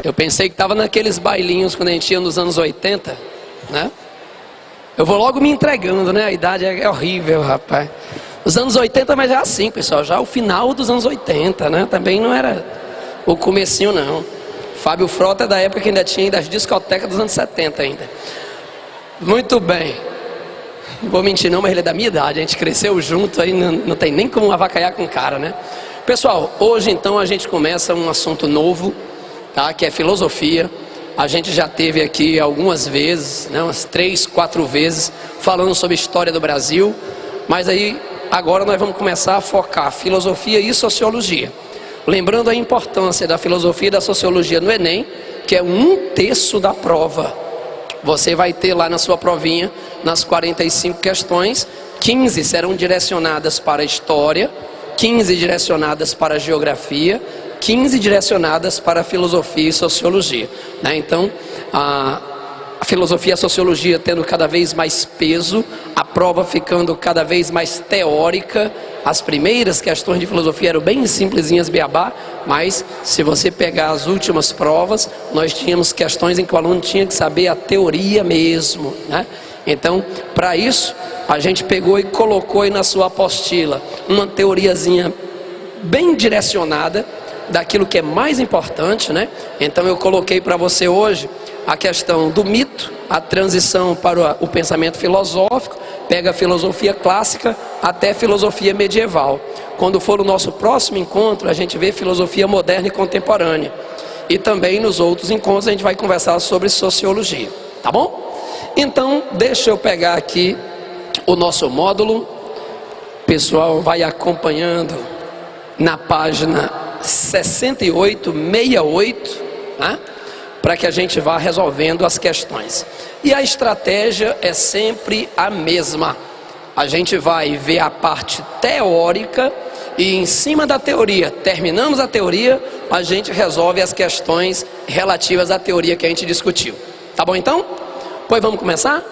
Eu pensei que estava naqueles bailinhos quando a gente ia nos anos 80, né? Eu vou logo me entregando, né? A idade é horrível, rapaz. Os anos 80, mas é assim, pessoal, já o final dos anos 80, né? Também não era o comecinho, não. Fábio Frota é da época que ainda tinha das discotecas dos anos 70 ainda. Muito bem. Não vou mentir não, mas ele é da minha idade, a gente cresceu junto, aí não tem nem como avacalhar com o cara, né? Pessoal, hoje então a gente começa um assunto novo, tá? Que é filosofia. A gente já teve aqui algumas vezes, né? Umas 3, 4 vezes, falando sobre a história do Brasil, mas aí agora nós vamos começar a focar filosofia e sociologia. Lembrando a importância da filosofia e da sociologia no Enem, que é 1/3 da prova. Você vai ter lá na sua provinha, nas 45 questões, 15 serão direcionadas para a história, 15 direcionadas para a geografia, 15 direcionadas para a filosofia e sociologia, né? Então, a filosofia e a sociologia tendo cada vez mais peso, a prova ficando cada vez mais teórica. As primeiras questões de filosofia eram bem simplesinhas, beabá, mas se você pegar as últimas provas, nós tínhamos questões em que o aluno tinha que saber a teoria mesmo, né? Então, para isso, a gente pegou e colocou aí na sua apostila uma teoriazinha bem direcionada daquilo que é mais importante, né? Então eu coloquei para você hoje a questão do mito, a transição para o pensamento filosófico, pega a filosofia clássica até a filosofia medieval. Quando for o nosso próximo encontro, a gente vê filosofia moderna e contemporânea. E também nos outros encontros a gente vai conversar sobre sociologia, tá bom? Então, deixa eu pegar aqui o nosso módulo. O pessoal vai acompanhando na página 68, 68, né? Para que a gente vá resolvendo as questões. E a estratégia é sempre a mesma. A gente vai ver a parte teórica e em cima da teoria, terminamos a teoria, a gente resolve as questões relativas à teoria que a gente discutiu. Tá bom então? Pois vamos começar?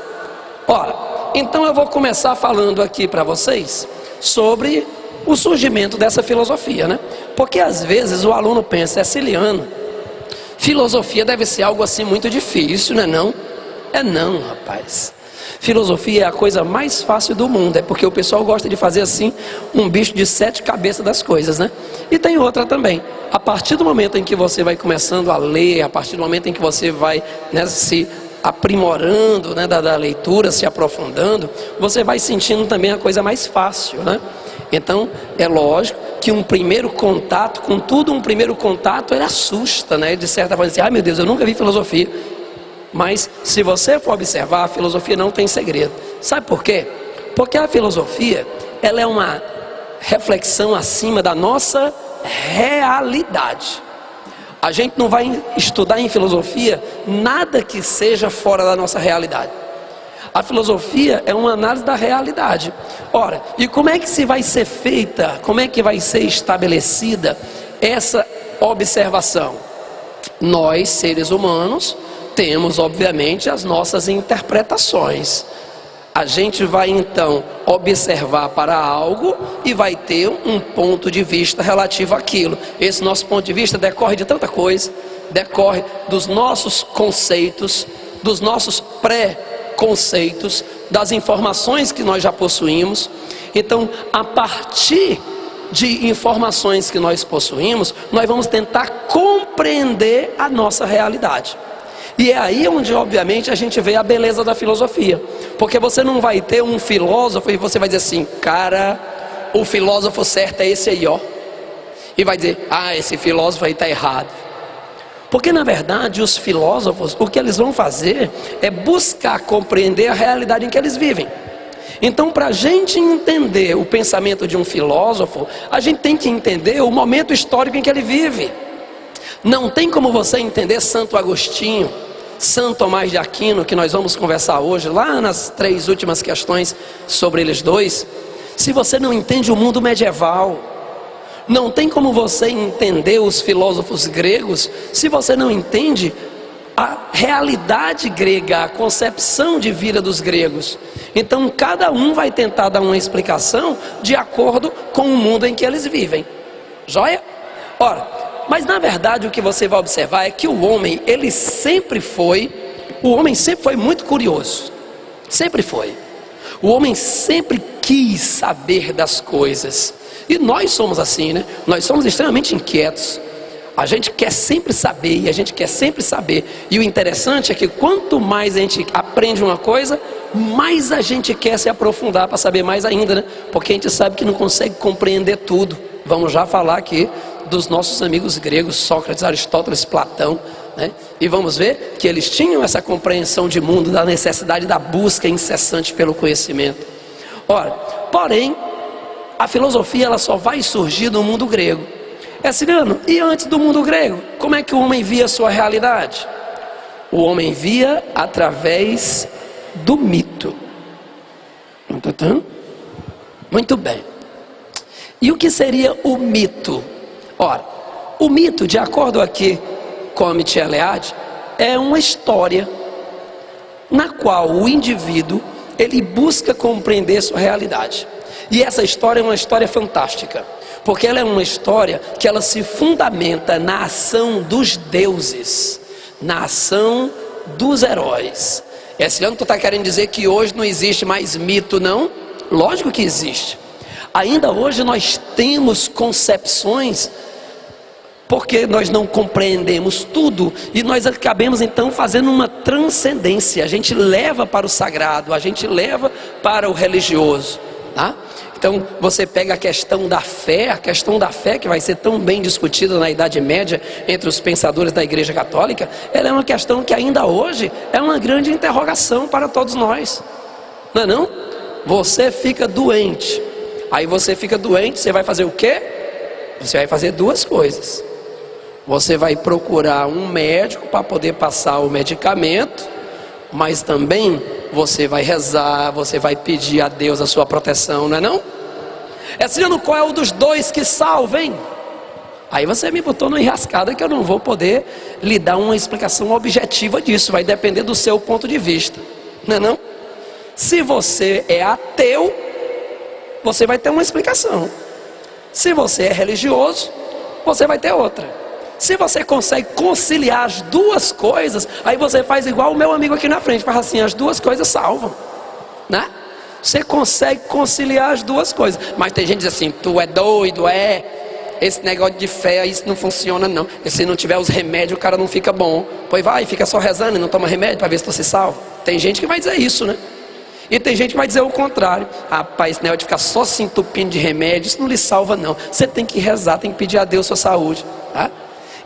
Ora, então eu vou começar falando aqui para vocês sobre o surgimento dessa filosofia, né? Porque às vezes o aluno pensa, Ciliano, filosofia deve ser algo assim muito difícil, não é não? É não, rapaz. Filosofia é a coisa mais fácil do mundo, é porque o pessoal gosta de fazer assim um bicho de 7 cabeças das coisas, né? E tem outra também. A partir do momento em que você vai começando a ler, a partir do momento em que você vai, né, se aprimorando, né, da leitura, se aprofundando, você vai sentindo também a coisa mais fácil, né? Então, é lógico que um primeiro contato, contudo, um primeiro contato, ele assusta, né? De certa forma, assim, ai meu Deus, eu nunca vi filosofia. Mas, se você for observar, a filosofia não tem segredo. Sabe por quê? Porque a filosofia, ela é uma reflexão acima da nossa realidade. A gente não vai estudar em filosofia nada que seja fora da nossa realidade. A filosofia é uma análise da realidade. Ora, e como é que se vai ser feita, como é que vai ser estabelecida essa observação? Nós, seres humanos, temos obviamente as nossas interpretações. A gente vai então observar para algo e vai ter um ponto de vista relativo àquilo. Esse nosso ponto de vista decorre de tanta coisa, decorre dos nossos conceitos, dos nossos pré-conceitos, das informações que nós já possuímos. Então, a partir de informações que nós possuímos, nós vamos tentar compreender a nossa realidade. E é aí onde, obviamente, a gente vê a beleza da filosofia. Porque você não vai ter um filósofo e você vai dizer assim, cara, o filósofo certo é esse aí, ó. E vai dizer, ah, esse filósofo aí está errado. Porque, na verdade, os filósofos, o que eles vão fazer é buscar compreender a realidade em que eles vivem. Então, para a gente entender o pensamento de um filósofo, a gente tem que entender o momento histórico em que ele vive. Não tem como você entender Santo Agostinho, São Tomás de Aquino, que nós vamos conversar hoje, lá nas 3 últimas questões sobre eles dois, se você não entende o mundo medieval. Não tem como você entender os filósofos gregos, se você não entende a realidade grega, a concepção de vida dos gregos. Então cada um vai tentar dar uma explicação de acordo com o mundo em que eles vivem. Joia? Ora, Mas na verdade o que você vai observar é que o homem sempre foi muito curioso, sempre foi. O homem sempre quis saber das coisas, e nós somos assim, né? Nós somos extremamente inquietos. A gente quer sempre saber, e a gente quer sempre saber. E o interessante é que quanto mais a gente aprende uma coisa, mais a gente quer se aprofundar para saber mais ainda, né? Porque a gente sabe que não consegue compreender tudo. Vamos já falar aqui dos nossos amigos gregos, Sócrates, Aristóteles, Platão, né? E vamos ver que eles tinham essa compreensão de mundo, da necessidade da busca incessante pelo conhecimento. Ora, porém, a filosofia ela só vai surgir no mundo grego. Ciliano, e antes do mundo grego, como é que o homem via a sua realidade? O homem via através do mito. Muito bem. E o que seria o mito? Ora, o mito, de acordo aqui com a Amit Eliade, é uma história na qual o indivíduo ele busca compreender sua realidade. E essa história é uma história fantástica, porque ela é uma história que ela se fundamenta na ação dos deuses, na ação dos heróis. Esse ano tu está querendo dizer que hoje não existe mais mito, não? Lógico que existe. Ainda hoje nós temos concepções, porque nós não compreendemos tudo, e nós acabamos então fazendo uma transcendência. A gente leva para o sagrado, a gente leva para o religioso, tá? Então você pega a questão da fé que vai ser tão bem discutida na Idade Média entre os pensadores da Igreja Católica. Ela é uma questão que ainda hoje é uma grande interrogação para todos nós, não é não? Você fica doente, aí você fica doente, você vai fazer o quê? Você vai fazer duas coisas. Você vai procurar um médico para poder passar o medicamento, mas também você vai rezar, você vai pedir a Deus a sua proteção, não é não? Ciliano, qual é o dos dois que salva, hein? Aí você me botou numa enrascada que eu não vou poder lhe dar uma explicação objetiva disso, vai depender do seu ponto de vista, não é não? Se você é ateu, você vai ter uma explicação. Se você é religioso, você vai ter outra. Se você consegue conciliar as duas coisas, aí você faz igual o meu amigo aqui na frente, faz assim, as duas coisas salvam, né? Você consegue conciliar as duas coisas. Mas tem gente que diz assim, tu é doido, esse negócio de fé, isso não funciona não. E se não tiver os remédios, o cara não fica bom. Pois vai, fica só rezando e não toma remédio para ver se você se salva. Tem gente que vai dizer isso, né? E tem gente que vai dizer o contrário. Rapaz, esse negócio de ficar só se entupindo de remédio, isso não lhe salva não. Você tem que rezar, tem que pedir a Deus sua saúde, tá?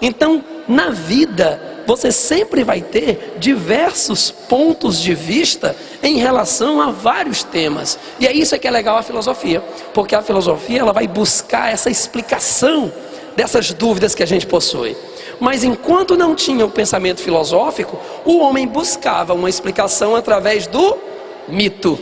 Então, na vida, você sempre vai ter diversos pontos de vista em relação a vários temas. E é isso que é legal a filosofia, porque a filosofia ela vai buscar essa explicação dessas dúvidas que a gente possui. Mas enquanto não tinha o pensamento filosófico, o homem buscava uma explicação através do mito.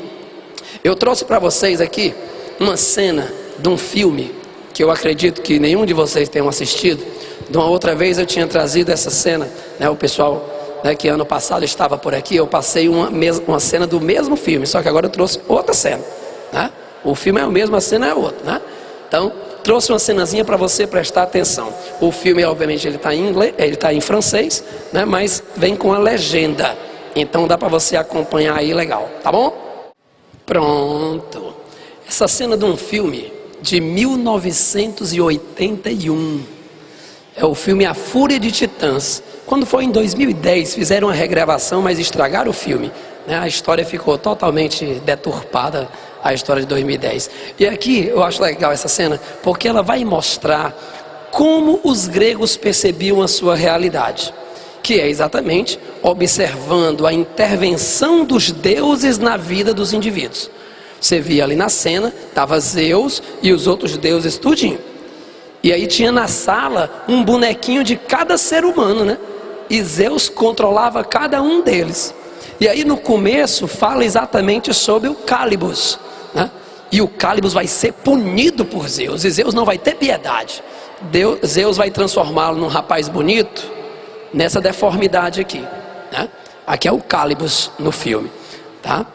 Eu trouxe para vocês aqui uma cena de um filme que eu acredito que nenhum de vocês tenham assistido. De uma outra vez eu tinha trazido essa cena, né, o pessoal, né, que ano passado estava por aqui, eu passei uma cena do mesmo filme, só que agora eu trouxe outra cena, né? O filme é o mesmo, a cena é outra, né? Então, trouxe uma cenazinha para você prestar atenção. O filme, obviamente, ele está em inglês, ele está em francês, né, mas vem com a legenda, então dá para você acompanhar aí legal, tá bom? Pronto. Essa cena de um filme de 1981. É o filme A Fúria de Titãs. Quando foi em 2010, fizeram uma regravação, mas estragaram o filme, né? A história ficou totalmente deturpada, a história de 2010. E aqui eu acho legal essa cena, porque ela vai mostrar como os gregos percebiam a sua realidade, que é exatamente observando a intervenção dos deuses na vida dos indivíduos. Você via ali na cena, estava Zeus e os outros deuses tudinho. E aí tinha na sala um bonequinho de cada ser humano, né? E Zeus controlava cada um deles. E aí no começo fala exatamente sobre o Cálibos, né? E o Cálibos vai ser punido por Zeus, e Zeus não vai ter piedade. Zeus vai transformá-lo num rapaz bonito, nessa deformidade aqui, né? Aqui é o Cálibos no filme, tá?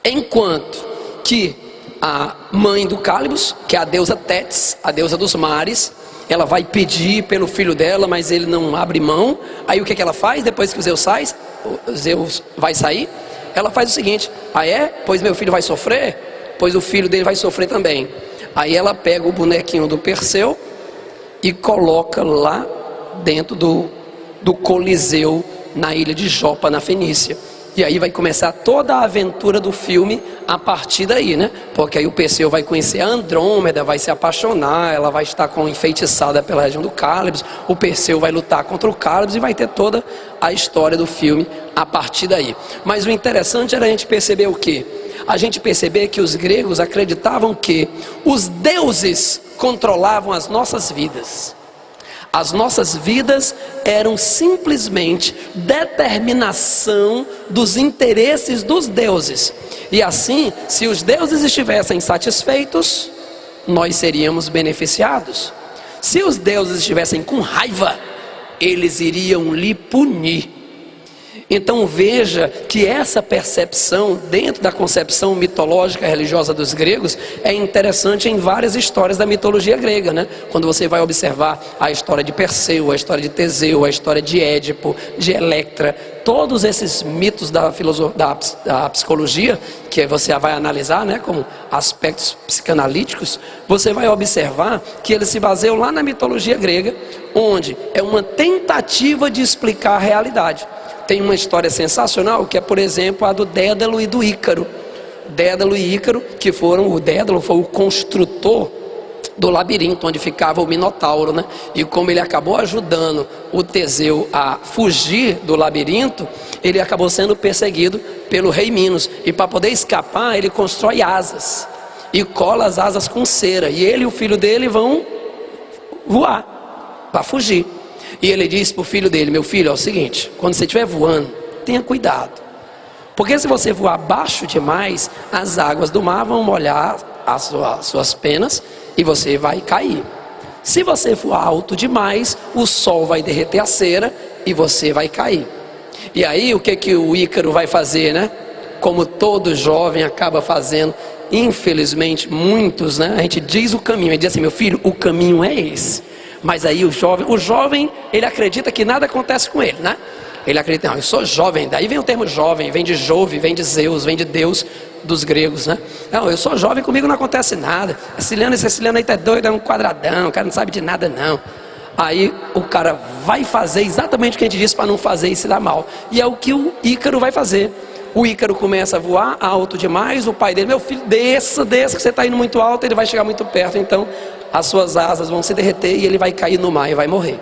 Enquanto que a mãe do Cálibos, que é a deusa Tétis, a deusa dos mares, ela vai pedir pelo filho dela, mas ele não abre mão. Aí o que ela faz depois que o Zeus vai sair? Ela faz o seguinte: pois meu filho vai sofrer? Pois o filho dele vai sofrer também. Aí ela pega o bonequinho do Perseu e coloca lá dentro do Coliseu, na ilha de Jopa, na Fenícia. E aí vai começar toda a aventura do filme a partir daí, né? Porque aí o Perseu vai conhecer a Andrômeda, vai se apaixonar, ela vai estar enfeitiçada pela região do Cálebos, o Perseu vai lutar contra o Cálebos e vai ter toda a história do filme a partir daí. Mas o interessante era a gente perceber o quê? A gente perceber que os gregos acreditavam que os deuses controlavam as nossas vidas. As nossas vidas eram simplesmente determinação dos interesses dos deuses. E assim, se os deuses estivessem satisfeitos, nós seríamos beneficiados. Se os deuses estivessem com raiva, eles iriam lhe punir. Então veja que essa percepção dentro da concepção mitológica religiosa dos gregos é interessante em várias histórias da mitologia grega, né? Quando você vai observar a história de Perseu, a história de Teseu, a história de Édipo, de Electra, todos esses mitos da psicologia que você vai analisar, né, como aspectos psicanalíticos, você vai observar que eles se baseiam lá na mitologia grega, onde é uma tentativa de explicar a realidade. Tem uma história sensacional que é, por exemplo, a do Dédalo e do Ícaro. Dédalo e Ícaro, o Dédalo foi o construtor do labirinto onde ficava o Minotauro, né? E como ele acabou ajudando o Teseu a fugir do labirinto, ele acabou sendo perseguido pelo rei Minos. E para poder escapar, ele constrói asas e cola as asas com cera. E ele e o filho dele vão voar para fugir. E ele diz para o filho dele: meu filho, é o seguinte, quando você estiver voando, tenha cuidado, porque se você voar baixo demais, as águas do mar vão molhar as suas penas e você vai cair. Se você voar alto demais, o sol vai derreter a cera e você vai cair. E aí o que o Ícaro vai fazer, né? Como todo jovem acaba fazendo, infelizmente muitos, né? A gente diz o caminho, ele diz assim: meu filho, o caminho é esse. Mas aí o jovem, ele acredita que nada acontece com ele, né? Ele acredita: não, eu sou jovem. Daí vem o termo jovem, vem de Jove, vem de Zeus, vem de Deus dos gregos, né? Não, eu sou jovem, comigo não acontece nada. Esse Siciliano aí tá doido, é um quadradão, o cara não sabe de nada não. Aí o cara vai fazer exatamente o que a gente disse para não fazer e se dar mal. E é o que o Ícaro vai fazer. O Ícaro começa a voar alto demais, o pai dele: meu filho, desça, que você está indo muito alto, ele vai chegar muito perto, então as suas asas vão se derreter e ele vai cair no mar e vai morrer,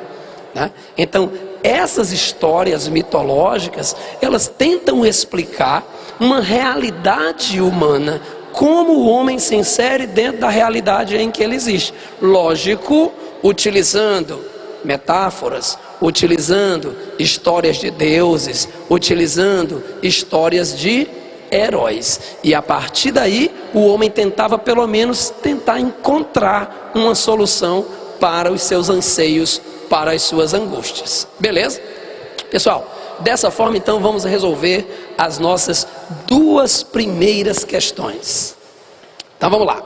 né? Então essas histórias mitológicas, elas tentam explicar uma realidade humana, como o homem se insere dentro da realidade em que ele existe. Lógico, utilizando metáforas, utilizando histórias de deuses, utilizando histórias de heróis. E a partir daí, o homem tentava pelo menos encontrar uma solução para os seus anseios, para as suas angústias. Beleza? Pessoal, dessa forma então vamos resolver as nossas duas primeiras questões. Então vamos lá.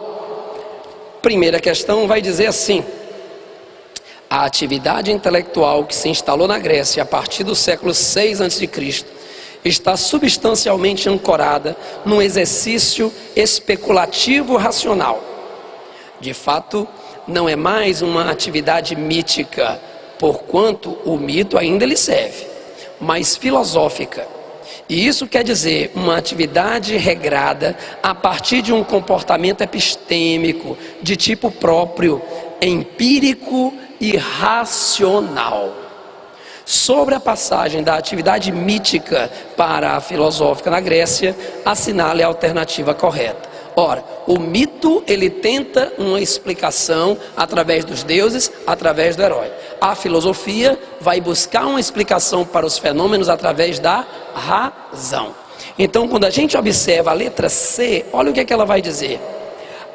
Primeira questão vai dizer assim: a atividade intelectual que se instalou na Grécia a partir do século 6 a.C. está substancialmente ancorada num exercício especulativo racional. De fato, não é mais uma atividade mítica, porquanto o mito ainda lhe serve, mas filosófica. E isso quer dizer uma atividade regrada a partir de um comportamento epistêmico, de tipo próprio, empírico e racional. Sobre a passagem da atividade mítica para a filosófica na Grécia, assinale a alternativa correta. Ora, o mito, ele tenta uma explicação através dos deuses, através do herói. A filosofia vai buscar uma explicação para os fenômenos através da razão. Então, quando a gente observa a letra C, olha o que ela vai dizer.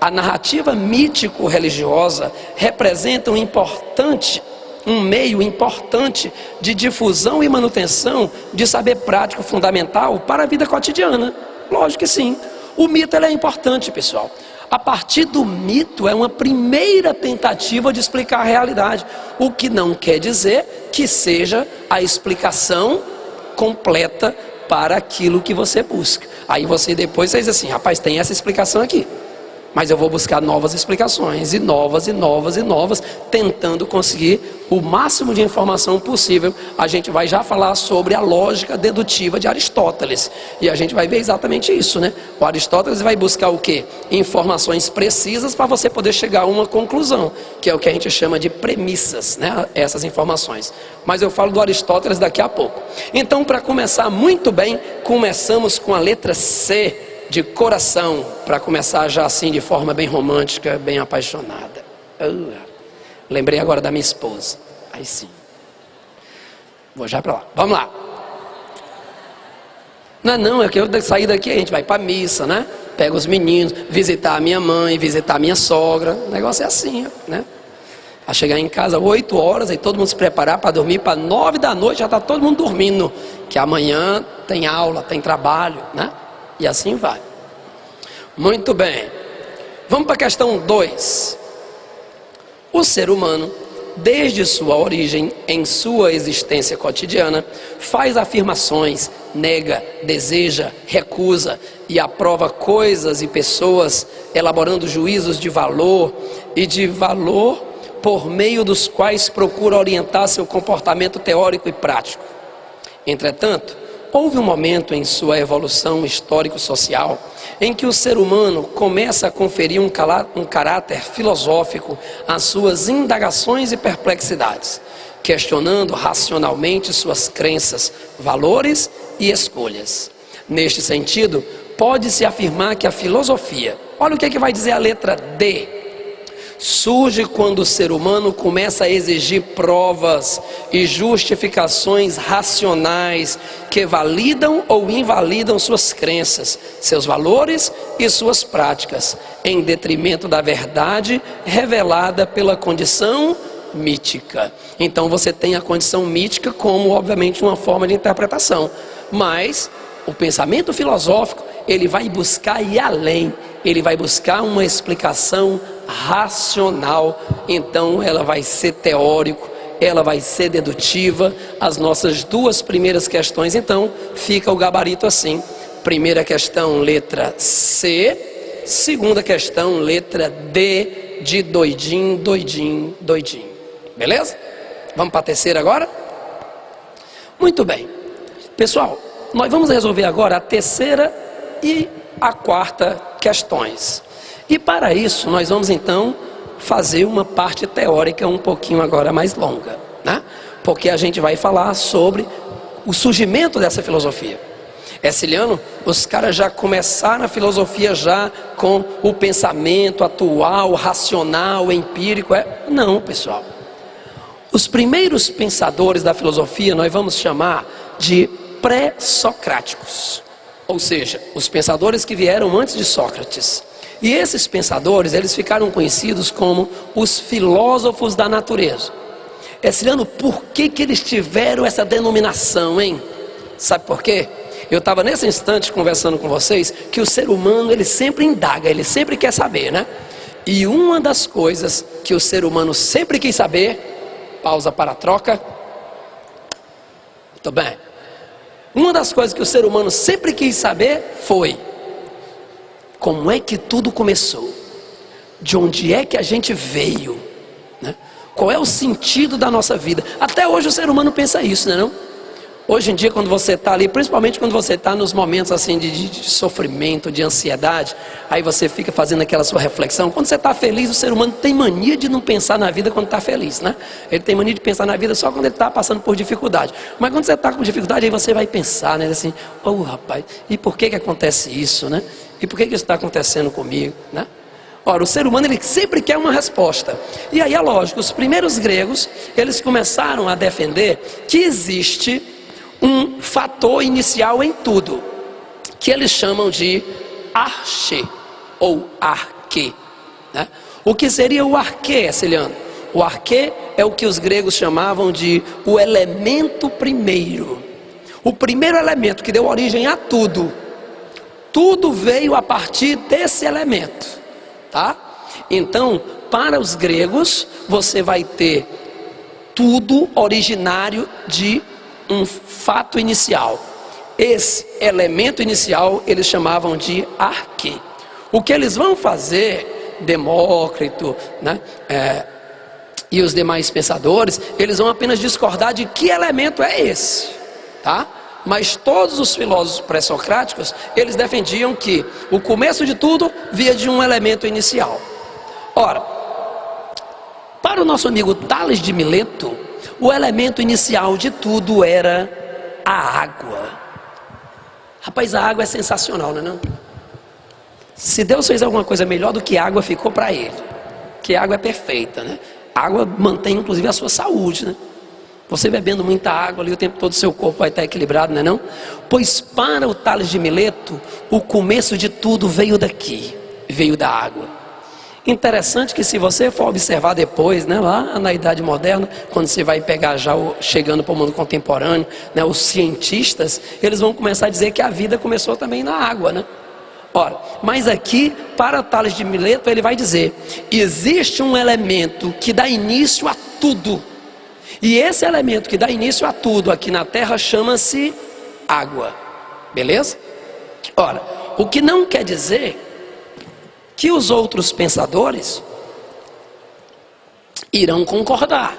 A narrativa mítico-religiosa representa um meio importante de difusão e manutenção de saber prático fundamental para a vida cotidiana. Lógico que sim. O mito é importante, pessoal. a partir do mito é uma primeira tentativa de explicar a realidade, o que não quer dizer que seja a explicação completa para aquilo que você busca. Aí você depois diz assim, rapaz, tem essa explicação aqui, mas eu vou buscar novas explicações, e novas, e novas, e novas, tentando conseguir o máximo de informação possível. A gente vai já falar sobre a lógica dedutiva de Aristóteles, e a gente vai ver exatamente isso, né? O Aristóteles vai buscar o quê? Informações precisas para você poder chegar a uma conclusão, que é o que a gente chama de premissas, né? Essas informações. Mas eu falo do Aristóteles daqui a pouco. Então, para começar muito bem, começamos com a letra C, de coração, para começar já assim de forma bem romântica, bem apaixonada. Lembrei agora da minha esposa. Aí sim. Vou já para lá. Vamos lá. Não, é que eu sair daqui, a gente vai para a missa, né? Pega os meninos, visitar a minha mãe, visitar a minha sogra. O negócio é assim, né? A chegar em casa 8 horas, aí todo mundo se preparar para dormir, para 9 da noite já está todo mundo dormindo, que amanhã tem aula, tem trabalho, né? E assim vai. Muito bem. Vamos para a questão 2. O ser humano, desde sua origem, em sua existência cotidiana, faz afirmações, nega, deseja, recusa e aprova coisas e pessoas, elaborando juízos de valor por meio dos quais procura orientar seu comportamento teórico e prático. Entretanto, houve um momento em sua evolução histórico-social em que o ser humano começa a conferir um caráter filosófico às suas indagações e perplexidades, questionando racionalmente suas crenças, valores e escolhas. Neste sentido, pode-se afirmar que a filosofia, olha o que vai dizer a letra D, surge quando o ser humano começa a exigir provas e justificações racionais que validam ou invalidam suas crenças, seus valores e suas práticas, em detrimento da verdade revelada pela condição mítica. Então você tem a condição mítica como, obviamente, uma forma de interpretação, mas o pensamento filosófico, ele vai buscar ir além, ele vai buscar uma explicação racional. Então ela vai ser teórico, ela vai ser dedutiva. As nossas duas primeiras questões, então, fica o gabarito assim: primeira questão, letra C; segunda questão, letra D, de doidinho, doidinho, doidinho. Beleza? Vamos para a terceira agora? Muito bem. Pessoal, nós vamos resolver agora a terceira e a quarta questões. E para isso nós vamos então fazer uma parte teórica um pouquinho agora mais longa, né? Porque a gente vai falar sobre o surgimento dessa filosofia. Herciliano, os caras já começaram a filosofia já com o pensamento atual, racional, empírico. Não, pessoal. Os primeiros pensadores da filosofia nós vamos chamar de pré-socráticos. Ou seja, os pensadores que vieram antes de Sócrates. E esses pensadores, eles ficaram conhecidos como os filósofos da natureza. Herciliano, por que eles tiveram essa denominação, hein? Sabe por quê? Eu estava nesse instante conversando com vocês que o ser humano, ele sempre indaga, ele sempre quer saber, né? E uma das coisas que o ser humano sempre quis saber, pausa para a troca. Muito bem. Uma das coisas que o ser humano sempre quis saber foi: como é que tudo começou? De onde é que a gente veio? Né? Qual é o sentido da nossa vida? Até hoje o ser humano pensa isso, né, não? Hoje em dia, quando você está ali, principalmente quando você está nos momentos assim de sofrimento, de ansiedade, aí você fica fazendo aquela sua reflexão. Quando você está feliz, o ser humano tem mania de não pensar na vida quando está feliz, né? Ele tem mania de pensar na vida só quando ele está passando por dificuldade. Mas quando você está com dificuldade, aí você vai pensar, né? Assim, rapaz, e por que acontece isso, né? E por que isso está acontecendo comigo, né? Ora, o ser humano, ele sempre quer uma resposta. E aí é lógico, os primeiros gregos, eles começaram a defender que existe um fator inicial em tudo, que eles chamam de arche, ou arque, né? O que seria o arque, Herciliano? O arque é o que os gregos chamavam de o elemento primeiro. O primeiro elemento que deu origem a tudo. Tudo veio a partir desse elemento. tá? Então, para os gregos, você vai ter tudo originário de um fato inicial. Esse elemento inicial eles chamavam de arquê. O que eles vão fazer, Demócrito, né, e os demais pensadores, eles vão apenas discordar de que elemento é esse, tá? Mas todos os filósofos pré-socráticos, eles defendiam que o começo de tudo via de um elemento inicial. Ora, para o nosso amigo Tales de Mileto, o elemento inicial de tudo era a água. Rapaz, a água é sensacional, não é não? Se Deus fez alguma coisa melhor do que água, ficou para ele. Que a água é perfeita, né? A água mantém inclusive a sua saúde, né? Você bebendo muita água ali o tempo todo, seu corpo vai estar equilibrado, não é não? Pois para o Tales de Mileto, o começo de tudo veio daqui, veio da água. Interessante que se você for observar depois, né, lá na Idade Moderna, quando você vai pegar já chegando para o mundo contemporâneo, né, os cientistas, eles vão começar a dizer que a vida começou também na água, né? Ora, mas aqui, para Tales de Mileto, ele vai dizer, existe um elemento que dá início a tudo, e esse elemento que dá início a tudo aqui na Terra chama-se água, beleza? Ora, o que não quer dizer que os outros pensadores irão concordar.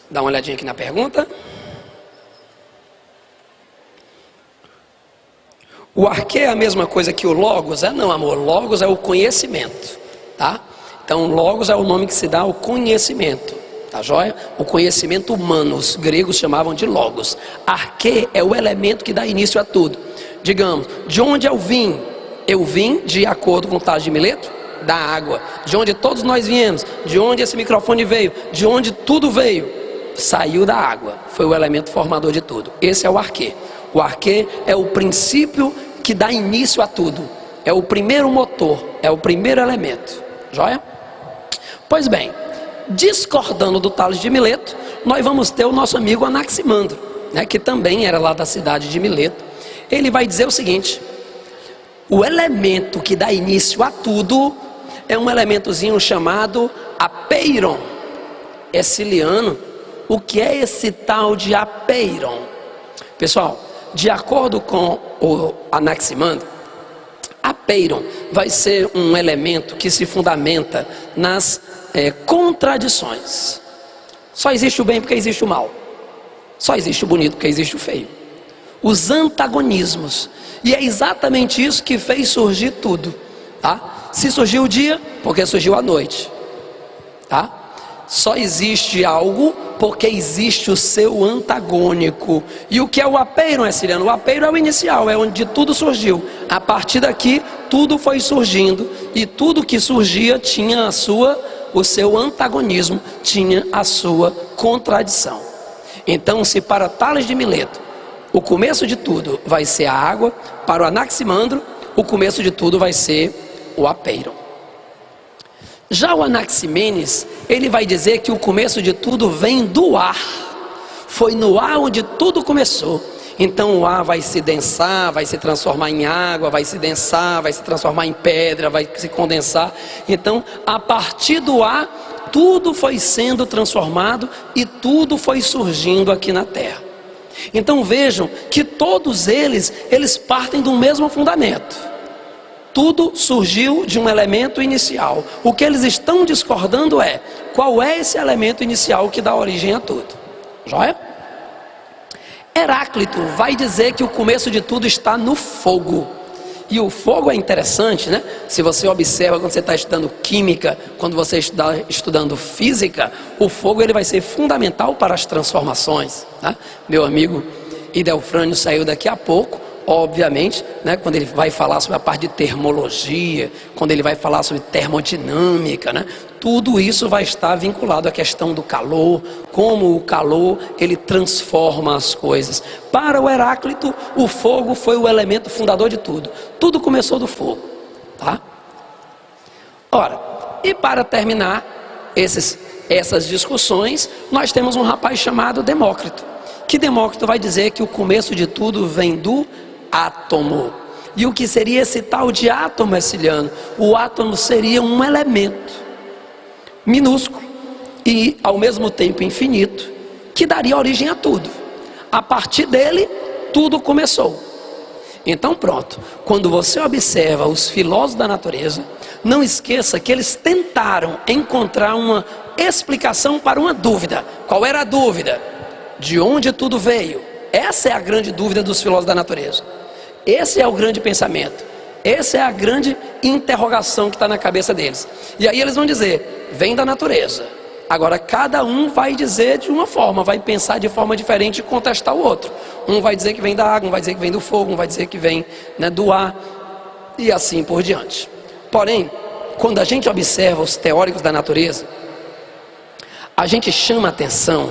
Dá uma olhadinha aqui na pergunta. O arquê é a mesma coisa que o logos? Não, amor, logos é o conhecimento, tá? Então, logos é o nome que se dá ao conhecimento, tá joia? O conhecimento humano, os gregos chamavam de logos. Arquê é o elemento que dá início a tudo. Digamos, de onde eu vim? Eu vim, de acordo com o Tales de Mileto, da água. De onde todos nós viemos, de onde esse microfone veio, de onde tudo veio, saiu da água. Foi o elemento formador de tudo. Esse é o arquê. O arquê é o princípio que dá início a tudo. É o primeiro motor, é o primeiro elemento. Joia? Pois bem, discordando do Tales de Mileto, nós vamos ter o nosso amigo Anaximandro, né, que também era lá da cidade de Mileto. Ele vai dizer o seguinte: o elemento que dá início a tudo é um elementozinho chamado apeiron. É siciliano. O que é esse tal de apeiron? Pessoal, de acordo com o Anaximandro, apeiron vai ser um elemento que se fundamenta nas contradições. Só existe o bem porque existe o mal. Só existe o bonito porque existe o feio. Os antagonismos. E é exatamente isso que fez surgir tudo, tá? Se surgiu o dia, porque surgiu a noite, tá? Só existe algo porque existe o seu antagônico. E o que é o apeiron, Siciliano? O apeiron é o inicial, é onde tudo surgiu. A partir daqui, tudo foi surgindo, e tudo que surgia tinha o seu antagonismo, tinha a sua contradição. Então, se para Tales de Mileto o começo de tudo vai ser a água, para o Anaximandro o começo de tudo vai ser o apeiron. Já o Anaximenes, ele vai dizer que o começo de tudo vem do ar. Foi no ar onde tudo começou. Então o ar vai se densar, vai se transformar em água, vai se densar, vai se transformar em pedra, vai se condensar. Então, a partir do ar, tudo foi sendo transformado e tudo foi surgindo aqui na Terra. Então vejam que todos eles partem do mesmo fundamento. Tudo surgiu de um elemento inicial. O que eles estão discordando é qual é esse elemento inicial que dá origem a tudo. Joia? Heráclito vai dizer que o começo de tudo está no fogo. E o fogo é interessante, né? Se você observa quando você está estudando química, quando você está estudando física, o fogo ele vai ser fundamental para as transformações, tá? Meu amigo Idelfrânio saiu daqui a pouco, obviamente, né? Quando ele vai falar sobre a parte de termologia, quando ele vai falar sobre termodinâmica, né? Tudo isso vai estar vinculado à questão do calor, como o calor ele transforma as coisas. Para o Heráclito, o fogo foi o elemento fundador de tudo. Tudo começou do fogo, tá? Ora, e para terminar essas discussões, nós temos um rapaz chamado Demócrito, que Demócrito vai dizer que o começo de tudo vem do átomo. E o que seria esse tal de átomo herciliano? O átomo seria um elemento minúsculo e ao mesmo tempo infinito, que daria origem a tudo. A partir dele, tudo começou. Então pronto, quando você observa os filósofos da natureza, não esqueça que eles tentaram encontrar uma explicação para uma dúvida. Qual era a dúvida? De onde tudo veio? Essa é a grande dúvida dos filósofos da natureza. Esse é o grande pensamento. Essa é a grande interrogação que está na cabeça deles. E aí eles vão dizer, vem da natureza. Agora cada um vai dizer de uma forma, vai pensar de forma diferente e contestar o outro. Um vai dizer que vem da água, um vai dizer que vem do fogo, um vai dizer que vem, né, do ar, e assim por diante. Porém, quando a gente observa os teóricos da natureza, a gente chama a atenção,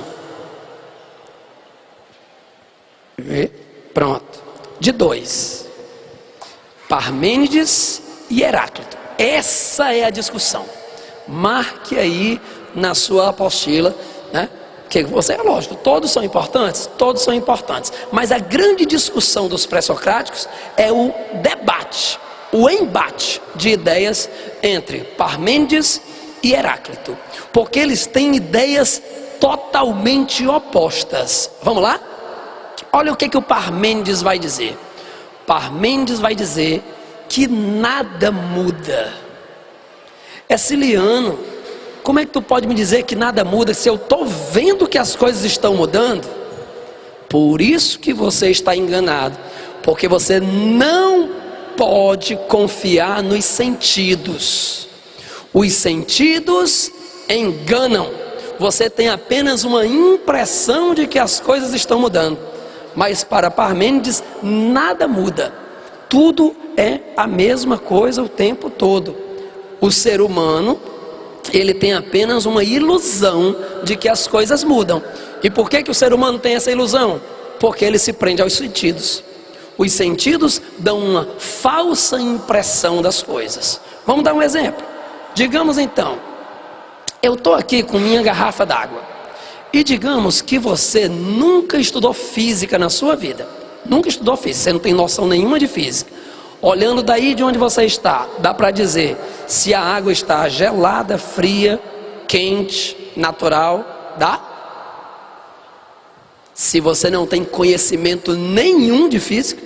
de dois: Parmênides e Heráclito. Essa é a discussão. Marque aí na sua apostila, né? Que você, é lógico, todos são importantes, mas a grande discussão dos pré-socráticos é o debate, o embate de ideias entre Parmênides e Heráclito, porque eles têm ideias totalmente opostas. Vamos lá? Olha o que o Parmênides vai dizer. Parmênides vai dizer que nada muda. Herciliano, como é que tu pode me dizer que nada muda se eu estou vendo que as coisas estão mudando? Por isso que você está enganado, porque você não pode confiar nos sentidos. Os sentidos enganam. Você tem apenas uma impressão de que as coisas estão mudando, mas para Parmênides nada muda. Tudo é a mesma coisa o tempo todo. O ser humano, ele tem apenas uma ilusão de que as coisas mudam. E por que o ser humano tem essa ilusão? Porque ele se prende aos sentidos. Os sentidos dão uma falsa impressão das coisas. Vamos dar um exemplo. Digamos então, eu estou aqui com minha garrafa d'água. E digamos que você nunca estudou física na sua vida. Nunca estudou física, você não tem noção nenhuma de física. Olhando daí de onde você está, dá para dizer se a água está gelada, fria, quente, natural, dá? Se você não tem conhecimento nenhum de física,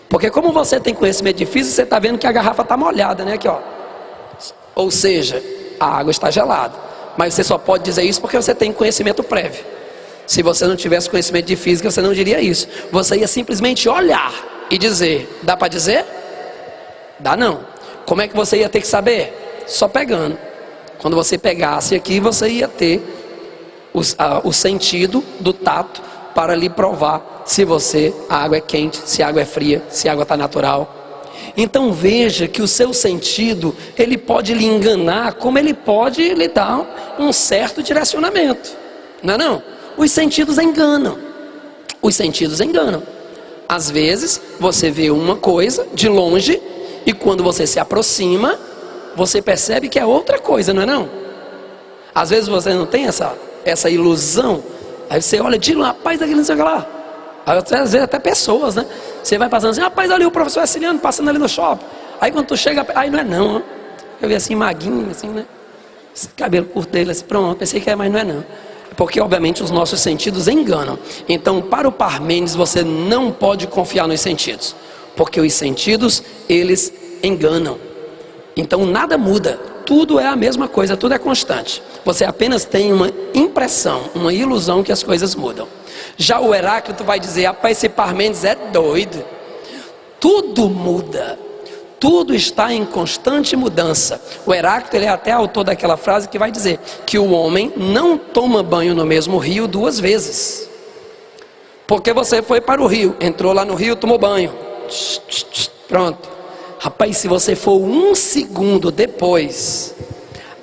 porque como você tem conhecimento de física, você está vendo que a garrafa está molhada, né? Aqui, ó. Ou seja, a água está gelada. Mas você só pode dizer isso porque você tem conhecimento prévio. Se você não tivesse conhecimento de física, você não diria isso. Você ia simplesmente olhar e dizer. Dá para dizer? Dá não. Como é que você ia ter que saber? Só pegando. Quando você pegasse aqui, você ia ter o sentido do tato para lhe provar se a água é quente, se a água é fria, se a água está natural. Então veja que o seu sentido, ele pode lhe enganar, como ele pode lhe dar um certo direcionamento. Não é não? Os sentidos enganam. Os sentidos enganam. Às vezes, você vê uma coisa de longe e quando você se aproxima, você percebe que é outra coisa, não é não? Às vezes você não tem essa ilusão. Aí você olha de lá, rapaz, aquele não sei o que lá. Às vezes até pessoas, né? Você vai passando assim, rapaz, olha o professor Herciliano passando ali no shopping. Aí quando tu chega, aí não é não, ó. Eu vi assim, maguinho, assim, né? Esse cabelo curto dele, assim, pronto, pensei que é, mas não é não. Porque obviamente os nossos sentidos enganam. Então para o Parmênides você não pode confiar nos sentidos, porque os sentidos, eles enganam. Então nada muda, tudo é a mesma coisa, tudo é constante. Você apenas tem uma impressão, uma ilusão que as coisas mudam. Já o Heráclito vai dizer, rapaz, esse Parmênides é doido. Tudo muda, tudo está em constante mudança. O Heráclito, ele é até autor daquela frase que vai dizer que o homem não toma banho no mesmo rio duas vezes. Porque você foi para o rio, entrou lá no rio, tomou banho. Pronto. Rapaz, se você for 1 segundo depois,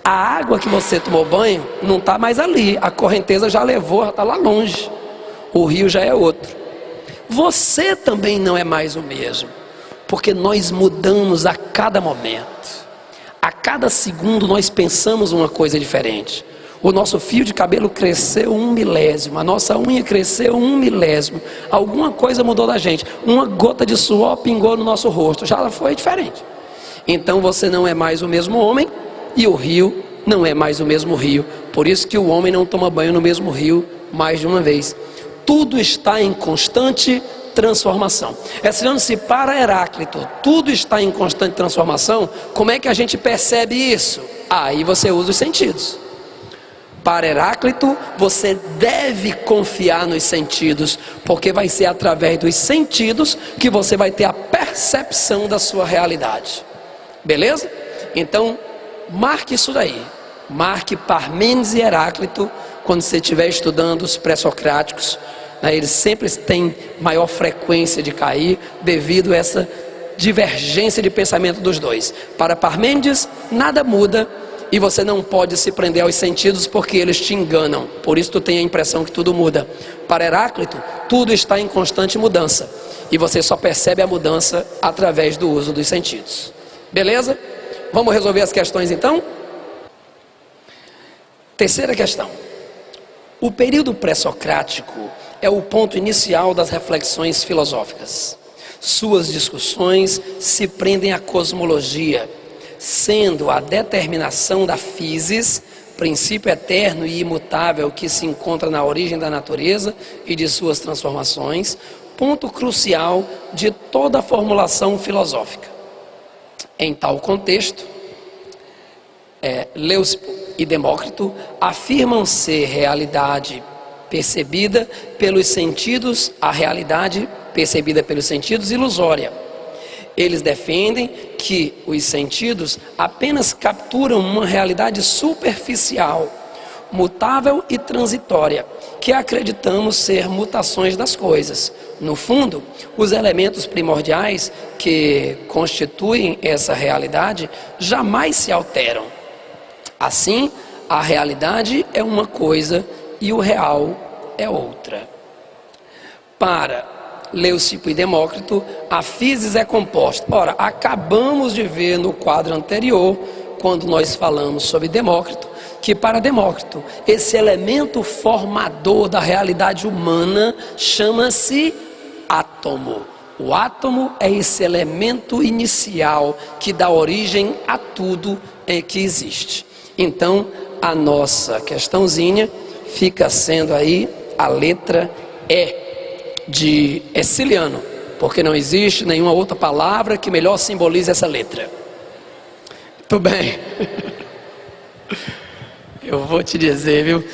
a água que você tomou banho não está mais ali. A correnteza já levou, já está lá longe. O rio já é outro. Você também não é mais o mesmo, porque nós mudamos a cada momento. A cada segundo nós pensamos uma coisa diferente. O nosso fio de cabelo cresceu 1 milésimo, a nossa unha cresceu 1 milésimo. Alguma coisa mudou da gente. Uma gota de suor pingou no nosso rosto, já foi diferente. Então você não é mais o mesmo homem e o rio não é mais o mesmo rio. Por isso que o homem não toma banho no mesmo rio mais de uma vez. Tudo está em constante transformação. Excelência, para Heráclito, tudo está em constante transformação. Como é que a gente percebe isso? Aí você usa os sentidos. Para Heráclito, você deve confiar nos sentidos, porque vai ser através dos sentidos que você vai ter a percepção da sua realidade. Beleza? Então, marque isso daí. Marque Parmênides e Heráclito quando você estiver estudando os pré-socráticos. Eles sempre têm maior frequência de cair devido a essa divergência de pensamento dos dois. Para Parmênides, nada muda e você não pode se prender aos sentidos porque eles te enganam. Por isso tu tem a impressão que tudo muda. Para Heráclito, tudo está em constante mudança e você só percebe a mudança através do uso dos sentidos. Beleza? Vamos resolver as questões então? Terceira questão. O período pré-socrático é o ponto inicial das reflexões filosóficas. Suas discussões se prendem à cosmologia, sendo a determinação da physis, princípio eterno e imutável que se encontra na origem da natureza e de suas transformações, ponto crucial de toda a formulação filosófica. Em tal contexto, Leucipo e Demócrito afirmam ser realidade percebida pelos sentidos, a realidade percebida pelos sentidos ilusória. Eles defendem que os sentidos apenas capturam uma realidade superficial, mutável e transitória, que acreditamos ser mutações das coisas. No fundo, os elementos primordiais que constituem essa realidade jamais se alteram. Assim, a realidade é uma coisa e o real é outra. Para Leucipo e Demócrito, a physis é composta. Ora, acabamos de ver no quadro anterior, quando nós falamos sobre Demócrito, que para Demócrito, esse elemento formador da realidade humana chama-se átomo. O átomo é esse elemento inicial que dá origem a tudo que existe. Então, a nossa questãozinha fica sendo aí a letra E de Hercílio, porque não existe nenhuma outra palavra que melhor simbolize essa letra. Muito bem. Eu vou te dizer, viu?